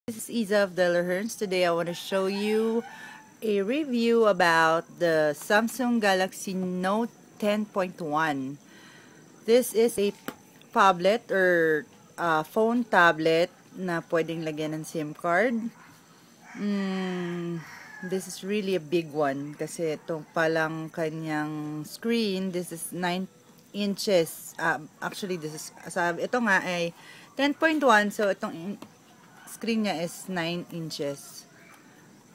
This is Isa of Delaherns. Today I want to show you a review about the Samsung Galaxy Note 10.1. This is a phablet or phone tablet na pwedeng lagyan ng SIM card. This is really a big one kasi itong palang kanyang screen, this is 9 inches. Actually, ito nga ay 10.1, so itong screen niya is 9 inches.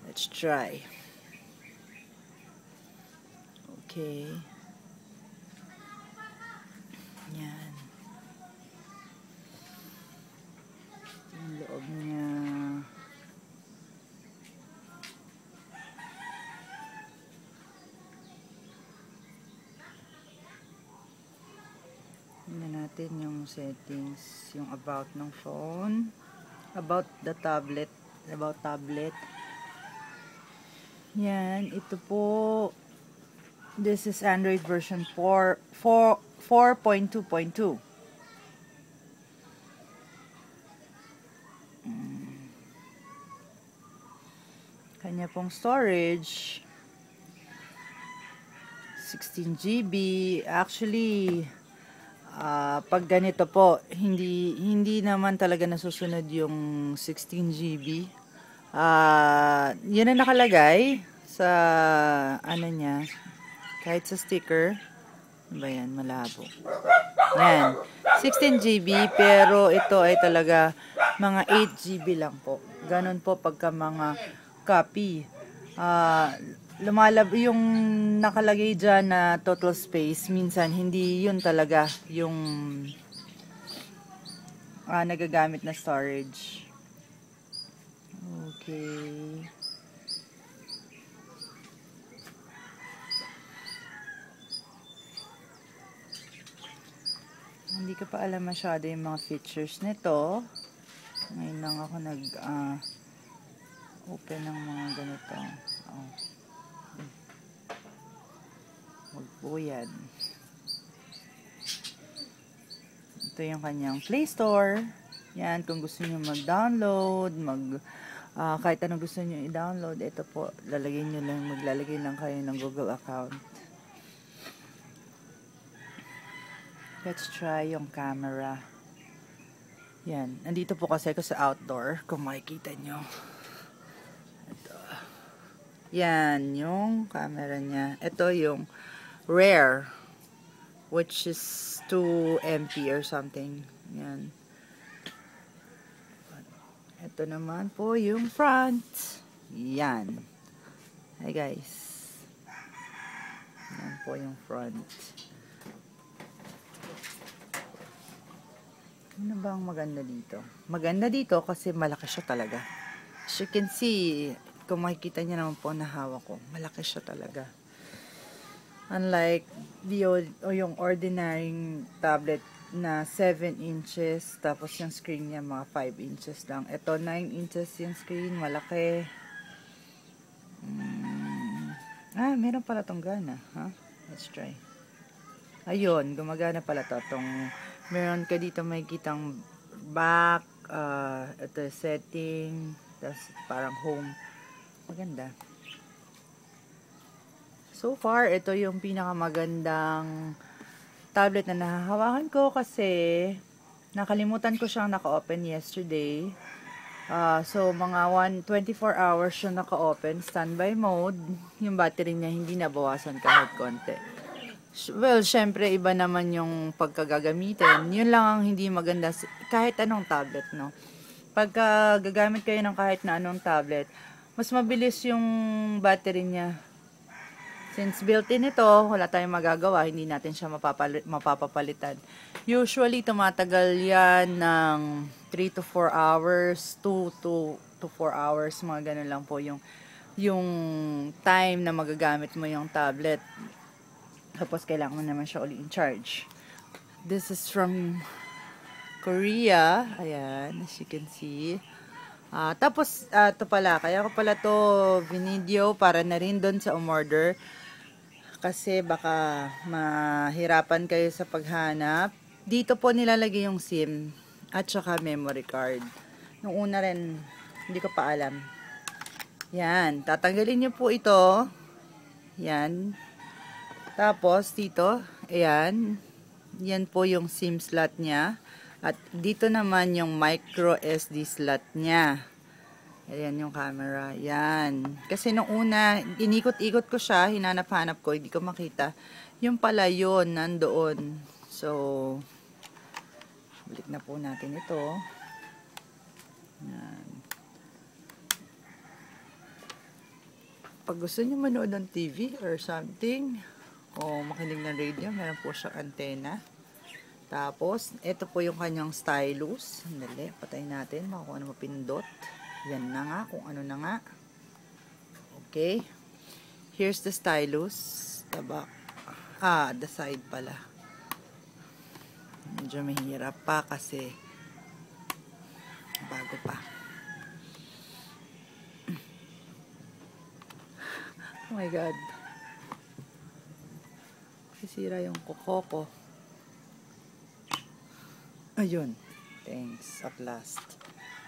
Let's try. Okay. Yan. Yung loob niya. Tingnan natin yung settings, yung about ng phone. About the tablet. About tablet. Yan. Ito po. This is Android version 4.2.2. Kanya pong storage. 16 GB. Actually, pag ganito po, hindi naman talaga nasusunod yung 16 GB. Yun ang nakalagay sa ano niya, kahit sa sticker. Ano ba yan? Malabo. Yan. 16 GB, pero ito ay talaga mga 8 GB lang po. Ganon po pagka mga copy. Yung nakalagay dyan na total space, minsan hindi yun talaga yung nagagamit na storage. Okay. Hindi ko pa alam masyado yung mga features nito. Ngayon lang ako open ng mga ganito. Wag po yan. Ito yung kanyang Play Store. Yan, kung gusto niyo mag-download, kahit anong gusto niyo i-download, ito po, maglalagay lang kayo ng Google account. Let's try yung camera. Yan, nandito po kasi ako sa outdoor, kung makikita nyo. Ito. Yan, yung camera niya. Ito yung Rare, which is 2 MP or something. Yan. Ito naman po yung front. Yan. Hi guys. Yan po yung front. Ano ba ang maganda dito? Maganda dito kasi malaki siya talaga. As you can see, kung makikita niyo naman po na hawak ko, malaki siya talaga. Unlike yung ordinary tablet na 7 inches, tapos yung screen niya mga 5 inches lang. Ito 9 inches yung screen, malaki. Meron pala tong gana. Let's try. Ayun, gumagana pala to. Meron ka dito may kitang back, ito setting, tapos parang home. Maganda. So far, ito yung pinakamagandang tablet na nahahawakan ko kasi nakalimutan ko siyang naka-open yesterday. So, mga 24 hours siya naka-open, standby mode. Yung battery niya hindi nabawasan kahit konti. Well, syempre, iba naman yung pagkagagamitin. Yun lang ang hindi maganda kahit anong tablet, no? Pagka gagamit kayo ng kahit na anong tablet, mas mabilis yung battery niya. Since built-in ito, wala tayong magagawa, hindi natin siya mapapapalitan. Usually, tumatagal yan ng 3 to 4 hours, 2 to 4 hours, mga ganun lang po yung time na magagamit mo yung tablet. Tapos, kailangan mo naman siya uli in charge. This is from Korea. Ayan, as you can see. Tapos, ito pala, kaya ko pala to video para na rin doon sa umorder. Kasi baka mahirapan kayo sa paghanap. Dito po nilalagay yung SIM at saka memory card. Nung una rin, Hindi ko pa alam. Yan. Tatanggalin niyo po ito. Yan. Tapos, dito. Ayan. Yan po yung SIM slot niya. At dito naman yung micro SD slot niya. Ayan yung camera. Yan. Kasi nung una, inikot-ikot ko siya. Hinanap-hanap ko. Hindi ko makita. Yung pala yun. Nandoon. So, balik na po natin ito. Yan. Pag gusto niyo manood ng TV or something, o makinig ng radio, meron po siyang antena. Tapos, ito po yung kanyang stylus. Sandali, patayin natin. Baka kung ano mapindot. Yan na nga, kung ano na nga. Okay. Here's the stylus. Tabak. The side pala. Medyo mahirap pa kasi bago pa. Oh my God. Sisira yung kuko ko. Ayun. Thanks. At last.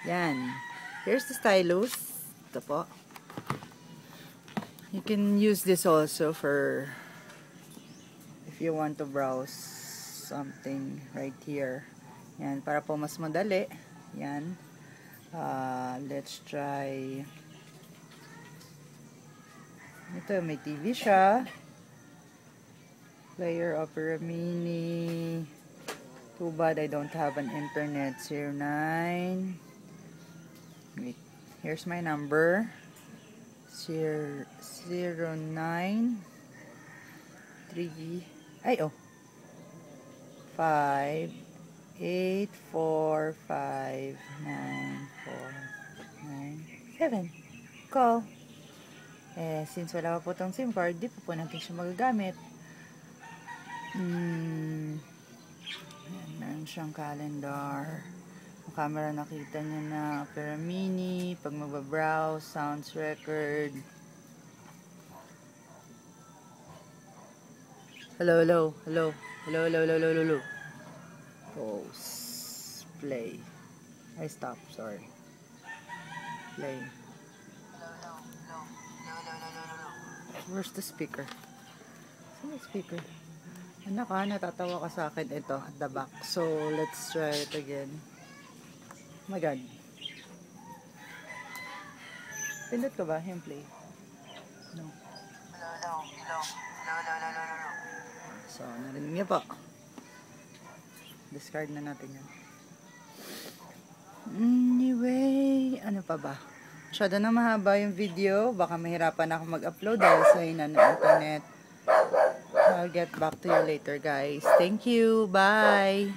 Yan. Here's the stylus. Ito po. You can use this also for if you want to browse something right here. Yan. Para po mas madali. Yan. Let's try. Ito, may TV siya. Player, Opera Mini. Too bad I don't have an internet. 09. Wait. Here's my number. 09. 3. Ay, oh. 5. 8, 4, 5, 9, 4, 9, 7. Call. Since wala pa po itong SIM card, di po natin siya magagamit. Ayan, meron siyang calendar. Ang camera nakita nyo na. Opera Mini. Pag magbabrowse, sounds record. Hello, hello, hello. Hello, hello, hello, hello, hello. Pause. Play. I stop, sorry. Play. Where's the speaker? Saan yung speaker? Anak ka, natatawa ka sa akin. Ito, at the back. So, let's try it again. Oh my God. Pindot ka ba? Yung play. No. So, narinig niyo po. Discard na natin yan. Anyway, ano pa ba? Masyado na mahaba yung video. Baka mahirapan ako mag-upload dahil sa hina ng internet. I'll get back to you later, guys. Thank you. Bye!